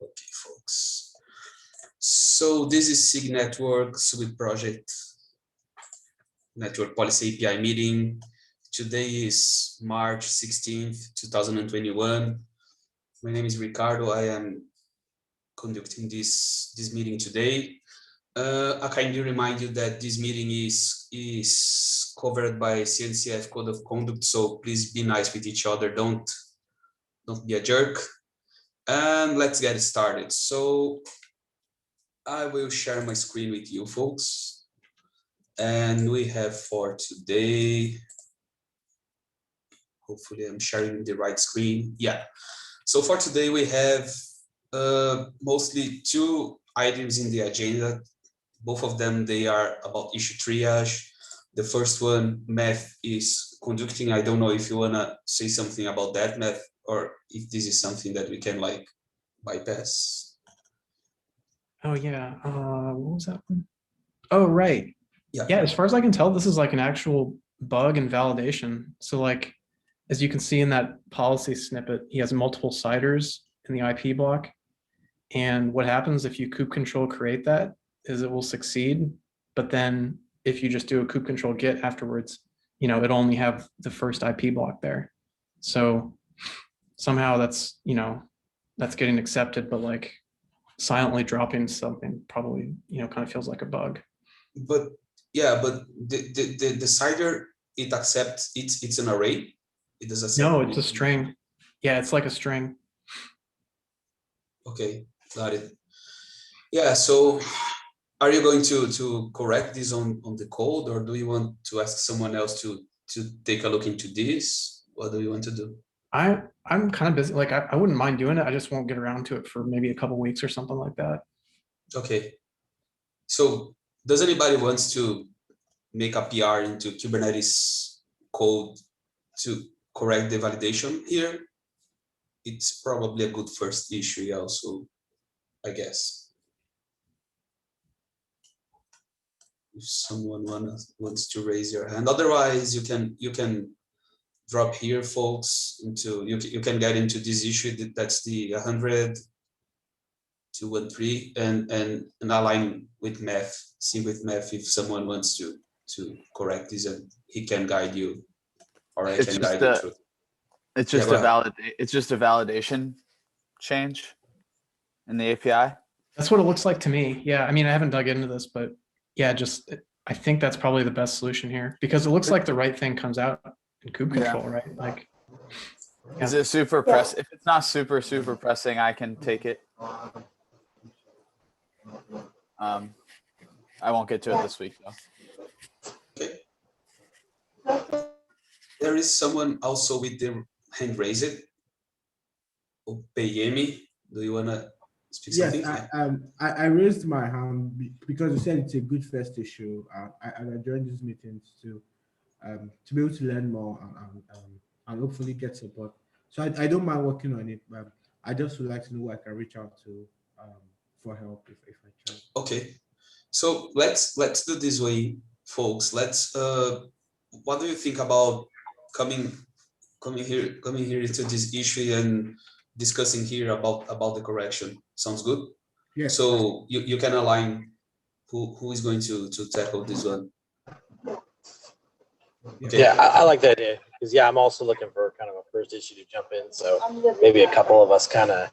Okay, folks. So this is SIG Network Subit Project Network Policy API meeting. Today is March 16th, 2021. My name is Ricardo. I am conducting this meeting today. I kindly remind you that this meeting is covered by CNCF Code of Conduct, so please be nice with each other. Don't be a jerk. And let's get started. So I will share my screen with you folks. And we have for today, hopefully I'm sharing the right screen. Yeah. So for today we have mostly two items in the agenda. Both of them, they are about issue triage. The first one, Math is conducting. I don't know if you wanna say something about that, Math, or if this is something that we can like bypass. Oh yeah, what was that one? Oh right. Yeah. Yeah, as far as I can tell, this is like an actual bug and validation. So like, as you can see in that policy snippet, he has multiple CIDRs in the IP block. And what happens if you kube control create that is it will succeed. But then if you just do a kube control get afterwards, you know, it'll only have the first IP block there. So somehow that's, you know, that's getting accepted, but like silently dropping something probably, you know, kind of feels like a bug. But yeah, but the CIDR, it accepts it's an array. It does accept. No, it's a string. Yeah, it's like a string. Okay, got it. Yeah, so are you going to correct this on the code, or do you want to ask someone else to take a look into this? What do you want to do? I'm kind of busy. Like I wouldn't mind doing it. I just won't get around to it for maybe a couple weeks or something like that. Okay. So does anybody wants to make a PR into Kubernetes code to correct the validation here? It's probably a good first issue also, I guess. If someone wants to raise your hand, otherwise you can drop here, folks. Into you can get into this issue. That's the 100.213 and align with Math. See with Math if someone wants to correct this, and he can guide you, or I can guide you through. It's just It's just a validation change in the API. That's what it looks like to me. Yeah, I mean, I haven't dug into this, but yeah, just I think that's probably the best solution here because it looks like the right thing comes out in kube control, right? Like, yeah. Is it super press? If it's not super pressing, I can take it. I won't get to it this week though. Okay. There is someone also with their hand raised. Opeyemi, do you wanna speak something? Yes, I raised my hand because you said it's a good first issue. I joined these meetings to be able to learn more and hopefully get support. So I don't mind working on it, but I just would like to know who I can reach out to for help if I can. Okay, so let's do this way, folks. Let's what do you think about coming here into this issue and discussing here about the correction? Sounds good? Yes. So you can align who is going to tackle this one. Okay. Yeah, I like that idea because I'm also looking for kind of a first issue to jump in. So maybe a couple of us kind of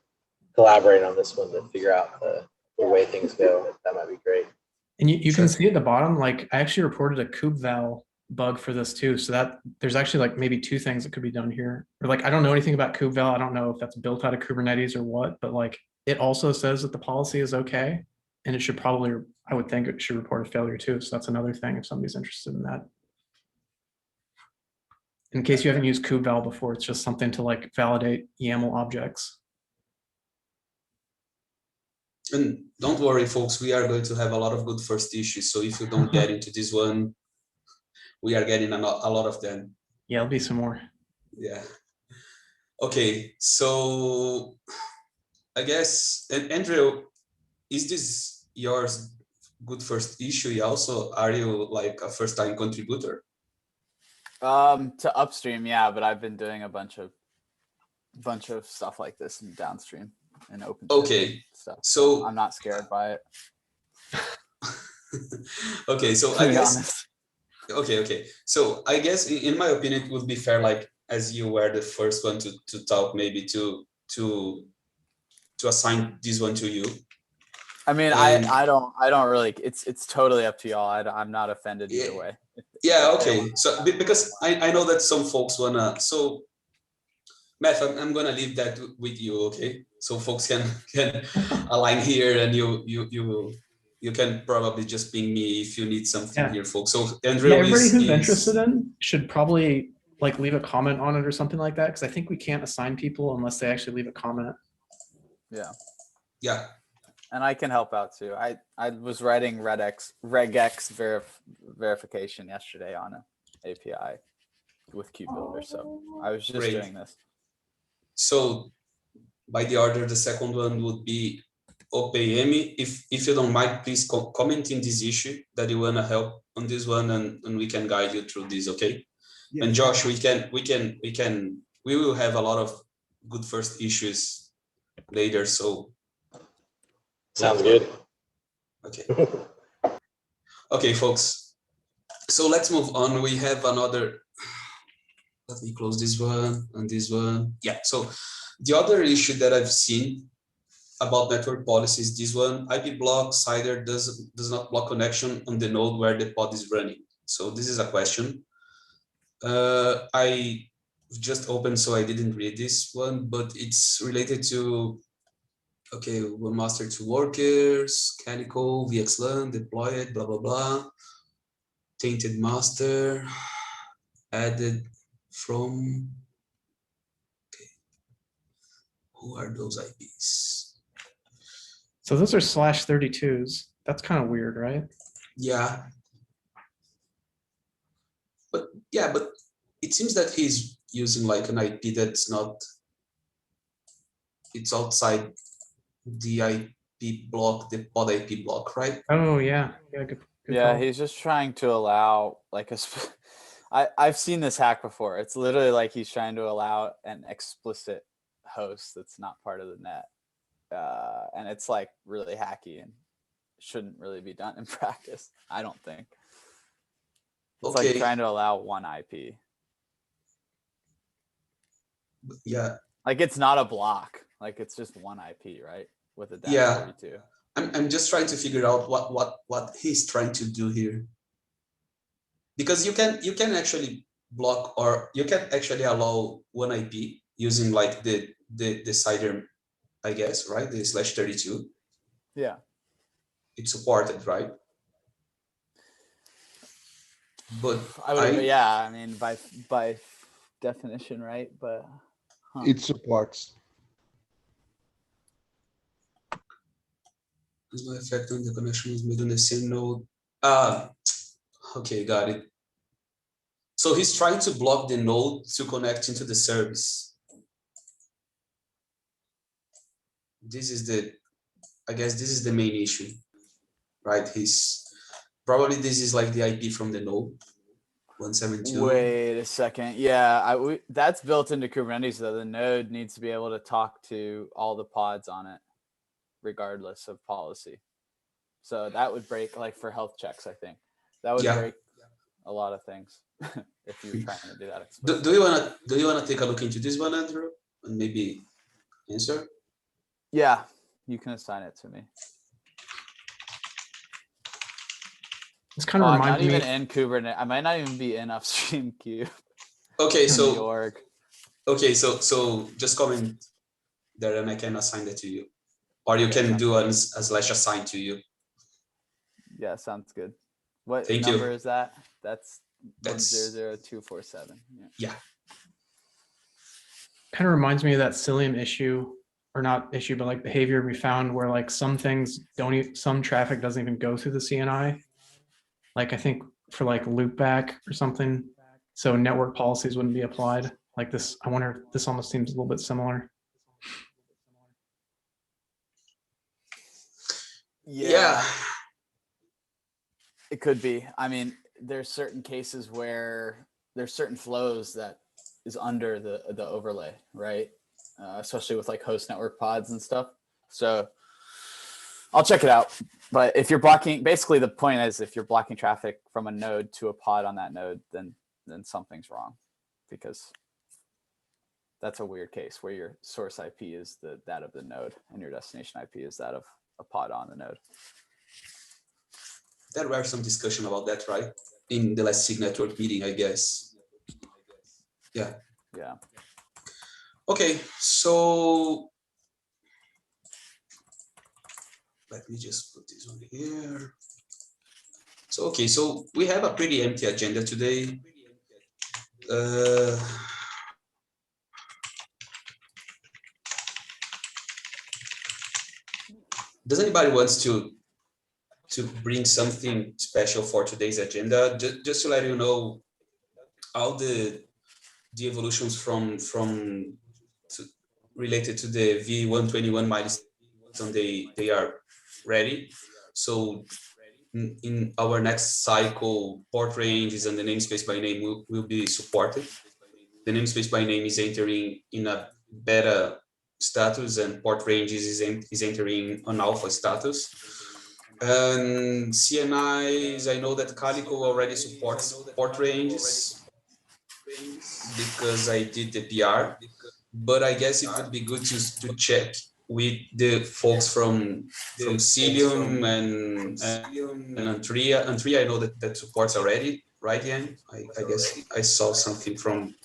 collaborate on this one to figure out the way things go. That might be great. And you can see at the bottom, like I actually reported a kubeval bug for this too. So that there's actually like maybe two things that could be done here. Or like, I don't know anything about kubeval. I don't know if that's built out of Kubernetes or what, but like it also says that the policy is okay. And it should probably, I would think it should report a failure too. So that's another thing if somebody's interested in that. In case you haven't used kubeval before, it's just something to like validate YAML objects. And don't worry, folks, we are going to have a lot of good first issues. So if you don't get into this one, we are getting a lot of them. Yeah, there'll be some more. Yeah. Okay, so I guess, and Andrew, is this yours good first issue? Also, are you like a first-time contributor? To upstream, yeah, but I've been doing a bunch of stuff like this in downstream. and open Okay, stuff. so I'm not scared by it. okay, so To I be guess honest. okay. So I guess in my opinion, it would be fair, like as you were the first one to talk, maybe to assign this one to you. I mean, And I don't really. It's totally up to y'all. I'm not offended Yeah. either way. Yeah, If they okay. want- So because I know that some folks wanna, so Matt, I'm gonna leave that with you, okay? So folks can align here, and you can probably just ping me if you need something Yeah. here, folks. So Yeah, Andrew everybody who's is interested in should probably like leave a comment on it or something like that, because I think we can't assign people unless they actually leave a comment. Yeah, yeah. and I can help out too. I was writing regex verification yesterday on an API with KubeBuilder, so I was just Great. doing this. So by the order, the second one would be OPM. If you don't mind, please comment in this issue that you wanna help on this one, and we can guide you through this, okay? Yeah, And Josh, we will have a lot of good first issues later. So Sounds good. okay. Okay, folks. So let's move on. We have another. Let me close this one and this one. Yeah. So the other issue that I've seen about network policies, this one, IP block CIDR does not block connection on the node where the pod is running. So this is a question. I just opened, so I didn't read this one, but it's related to, okay, one master, two workers, Calico, VXLAN, deploy it, blah, blah, blah. Tainted master, added from, okay. Who are those IPs? So those are /32s. That's kind of weird, right? Yeah. But yeah, but it seems that he's using like an IP that's not, it's outside the IP block, the pod IP block, right? Oh yeah, yeah, good Yeah, call. he's just trying to allow like I've seen this hack before. It's literally like he's trying to allow an explicit host that's not part of the net. And it's like really hacky and shouldn't really be done in practice, I don't think. It's Okay. like trying to allow one IP. Yeah. Like it's not a block. Like it's just one IP, right? With a Yeah. 32. I'm just trying to figure out what he's trying to do here. Because you can actually block, or you can actually allow one IP using like the CIDR, I guess, right? The /32. Yeah. It's supported, right? But I would, yeah, I mean by definition, right? But It supports. there's no effect on the connection is made on the same node. Okay, got it. So he's trying to block the node to connect into the service. This is I guess this is the main issue, right? He's probably, this is like the IP from the node 172. wait a second. Yeah, that's built into Kubernetes though. The node needs to be able to talk to all the pods on it, regardless of policy. So that would break, like for health checks, I think that would break a lot of things if you were trying to do that. Do you wanna take a look into this one, Andrew, and maybe answer? Yeah, you can assign it to me. This kind of I'm reminds not me. even in Kubernetes. I might not even be in upstream queue. Okay, in the so org. okay, so just comment there and I can assign that to you, or you Yeah, can sounds do good. a /assign to you. Yeah, sounds good. What Thank number you. is that? That's That's 100247. yeah. Kind of reminds me of that Cilium issue, or not issue, but like behavior we found where like some things some traffic doesn't even go through the CNI. Like I think for like loopback or something. So network policies wouldn't be applied. Like this, I wonder if this almost seems a little bit similar. Yeah. It could be. I mean, there's certain cases where there's certain flows that is under the overlay, right? especially with like host network pods and stuff. So I'll check it out. But if you're blocking, basically the point is if you're blocking traffic from a node to a pod on that node, then something's wrong, because that's a weird case where your source IP is that of the node and your destination IP is that of a pod on the node. There were some discussion about that, right? In the last SIG network meeting, I guess. Yeah. Yeah. Okay, so let me just put this on here. So, okay, so we have a pretty empty agenda today. Does anybody wants to bring something special for today's agenda? Just to let you know, all the evolutions from related to the V121 milestone, they are ready. So in our next cycle, port ranges and the namespace by name will be supported. The namespace by name is entering in a beta status, and port ranges is entering an alpha status. And CNIs, I know that Calico already supports port ranges because I did the PR, but I guess it would be good to check with the folks from Cilium and Antria. Antria, I know that supports already, right, Yan? I guess I saw something from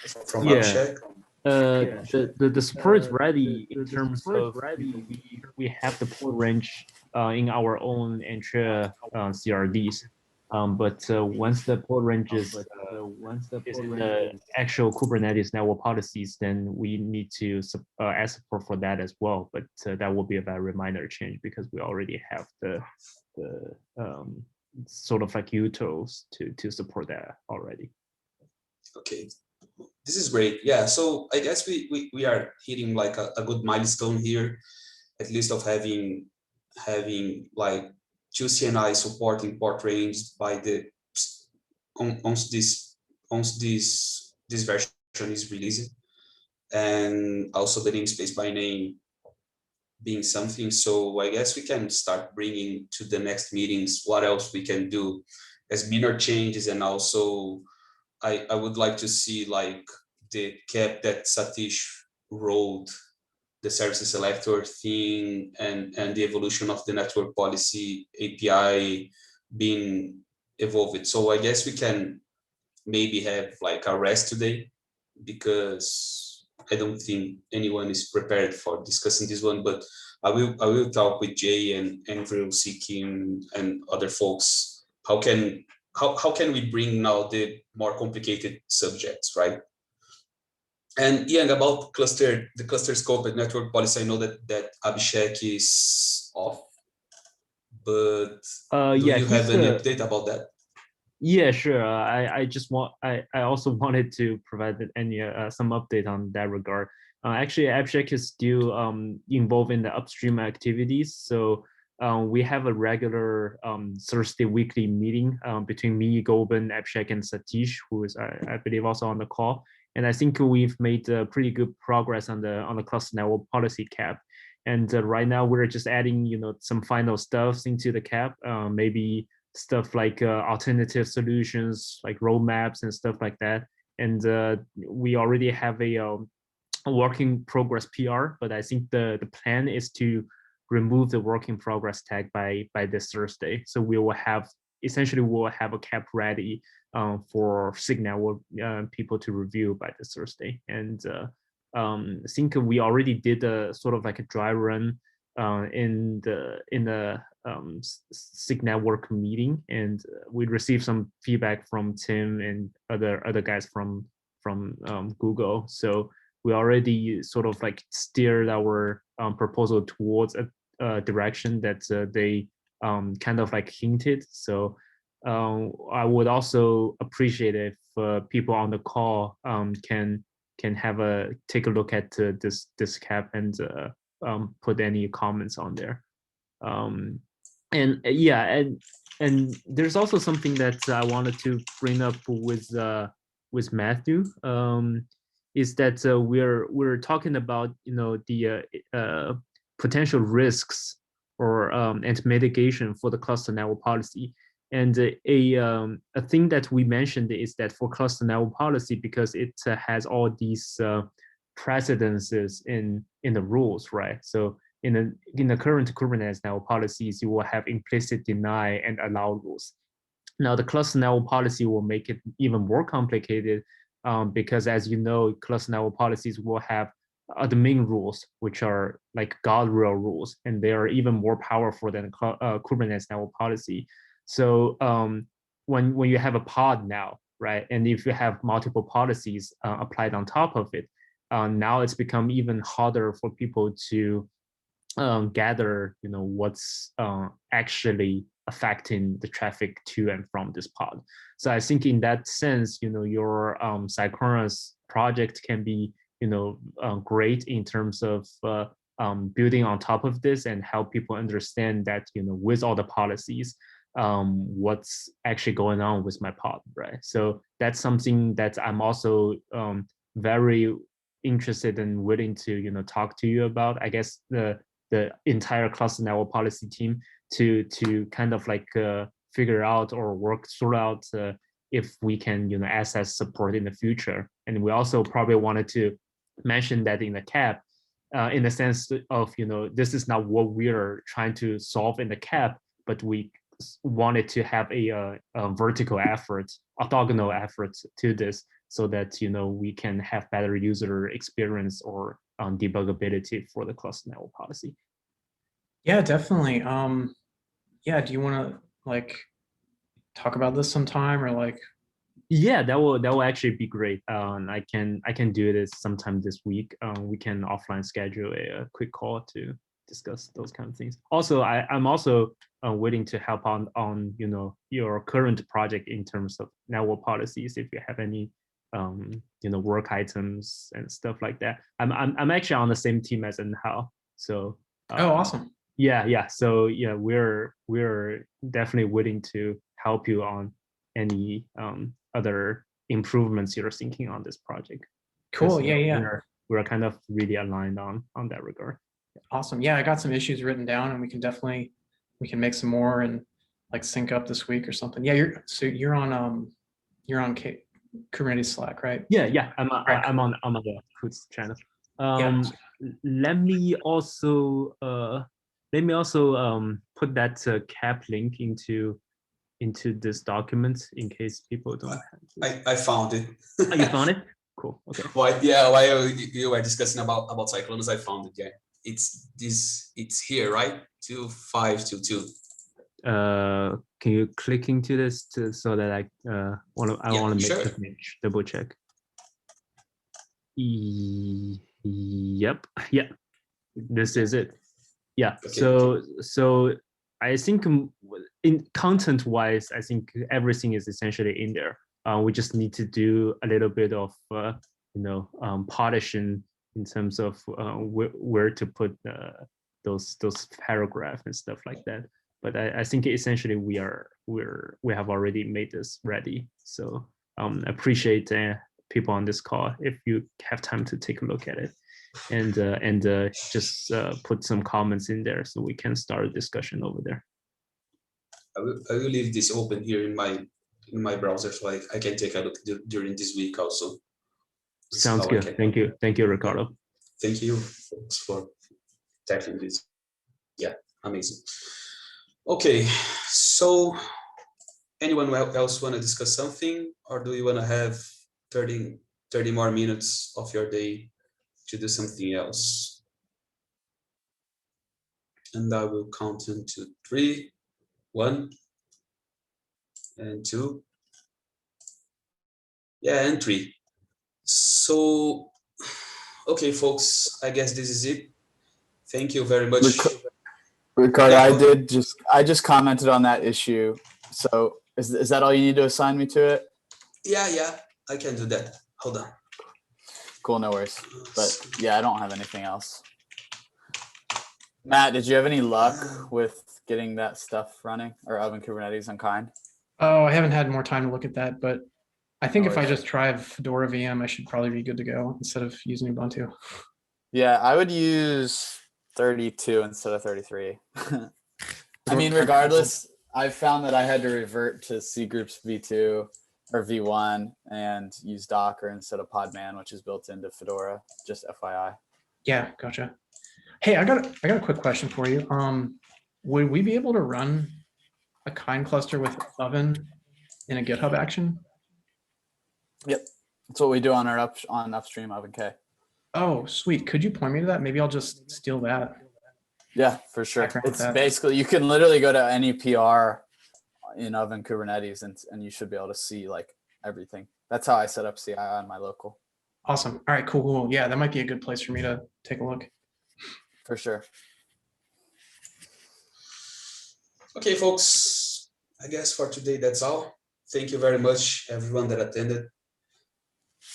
Abhishek. The support is ready in terms of we have the port range in our own Entra CRDs. But once the port range is in the actual Kubernetes network policies, then we need to ask support for that as well. But that will be a very minor change because we already have the sort of like utils to support that already. Okay, this is great. Yeah, so I guess we are hitting like a good milestone here, at least of having like 2 CNI supporting port range by the once this version is released, and also the namespace by name being something. So I guess we can start bringing to the next meetings what else we can do as minor changes, and also I would like to see like the cap that Satish wrote, the service selector thing, and the evolution of the network policy API being evolved. So I guess we can maybe have like a rest today, because I don't think anyone is prepared for discussing this one, but I will talk with Jay and Andrew, Sikim, and other folks. How can we bring now the more complicated subjects, right? And yeah, about the cluster scope and network policy, I know that Abhishek is off, but do you have any update about that? Yeah, sure. I also wanted to provide any some update on that regard. Actually, Abhishek is still involved in the upstream activities. So we have a regular Thursday weekly meeting between me, Goban, Abhishek, and Satish, who is I believe also on the call. And I think we've made pretty good progress on the cluster network policy cap. And right now we're just adding some final stuff into the cap, maybe stuff like alternative solutions, like roadmaps and stuff like that. And we already have a work in progress PR, but I think the plan is to remove the work in progress tag by this Thursday. So we will have a cap ready for SIG network people to review by this Thursday. And I think we already did a sort of like a dry run in the SIG network meeting, and we received some feedback from Tim and other guys from Google. So we already sort of like steered our proposal towards a direction that they kind of like hinted. So I would also appreciate if people on the call can take a look at this cap and put any comments on there. And yeah, and there's also something that I wanted to bring up with Matthew. is that we're talking about the potential risks or and mitigation for the cluster network policy. And a thing that we mentioned is that for cluster network policy, because it has all these precedences in the rules, right? So in the current Kubernetes network policies, you will have implicit deny and allow rules. Now the cluster network policy will make it even more complicated because, as you know, cluster network policies will have admin rules, which are like guardrail rules, and they are even more powerful than Kubernetes network policy. So when you have a pod now, right, and if you have multiple policies applied on top of it, now it's become even harder for people to gather, what's actually affecting the traffic to and from this pod. So I think in that sense, your Synchronous project can be, great in terms of building on top of this and help people understand that, with all the policies, what's actually going on with my pod, right? So that's something that I'm also very interested and willing to, talk to you about. I guess the entire cluster network policy team to kind of like figure out or work through out if we can, access support in the future. And we also probably wanted to mention that in the CAP, in the sense of, this is not what we are trying to solve in the CAP, but we wanted to have a vertical effort, orthogonal effort to this, so that we can have better user experience or debuggability for the cluster network policy. Yeah, definitely. Yeah, do you want to like talk about this sometime, or like? Yeah, that will actually be great. I can do this sometime this week. We can offline schedule a quick call to discuss those kind of things. Also, I'm also willing to help on your current project in terms of network policies. If you have any work items and stuff like that. I'm actually on the same team as Nhao. So Oh, awesome. Yeah. So yeah, we're definitely willing to help you on any other improvements you're thinking on this project. Cool. Yeah. We're kind of really aligned on that regard. Awesome. Yeah, I got some issues written down, and we can make some more and like sync up this week or something. Yeah, you're on Kubernetes Slack, right? Yeah. I'm on the Hoots channel. Yeah. Let me also put that CAP link into this document in case people don't have I found it. Oh, you found it? Cool. Okay. While you were discussing about Cyclones, I found it. Yeah, it's here, right? 2522. Can you click into this so that I want to make sure. double check? Yep. Yeah. This is it. Yeah. Okay. So I think in content wise, I think everything is essentially in there. We just need to do a little bit of polishing in terms of where to put those paragraphs and stuff like that. But I think essentially we have already made this ready. So appreciate people on this call if you have time to take a look at it, and just put some comments in there so we can start a discussion over there. I will leave this open here in my browser so I can take a look during this week also. Sounds good. Thank you, Ricardo. Thank you folks for tackling this. Yeah, amazing. Okay, so anyone else want to discuss something, or do you want to have 30 more minutes of your day to do something else? And I will count into 3, 1, and 2. Yeah, and 3. So, okay, folks, I guess this is it. Thank you very much. Ricardo, yeah. I just commented on that issue. So is that all you need to assign me to it? Yeah, I can do that. Hold on. Cool, no worries. But yeah, I don't have anything else. Matt, did you have any luck with getting that stuff running or Open Kubernetes on Kind? Oh, I haven't had more time to look at that, but I think No if I worries. just try Fedora VM, I should probably be good to go instead of using Ubuntu. Yeah, I would use 32 instead of 33. I mean, Fedora- regardless, I've found that I had to revert to cgroups v2 or v1 and use Docker instead of Podman, which is built into Fedora. Just FYI. Yeah, gotcha. Hey, I got a quick question for you. Would we be able to run a kind cluster with Oven in a GitHub action? Yep, that's what we do on our upstream OvenK. Oh, sweet. Could you point me to that? Maybe I'll just steal that. Yeah, for sure. Background with It's that. basically, you can literally go to any PR in Oven Kubernetes and you should be able to see like everything. That's how I set up CI on my local. Awesome. All right, cool. Yeah, that might be a good place for me to take a look. For sure. Okay, folks, I guess for today, that's all. Thank you very much, everyone that attended.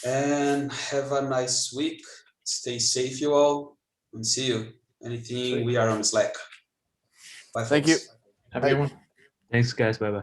And have a nice week. Stay safe, you all, and see you. Anything, Sweet. we are on Slack. Bye, Thank you. folks. Have a good one. Thanks, guys. Bye bye.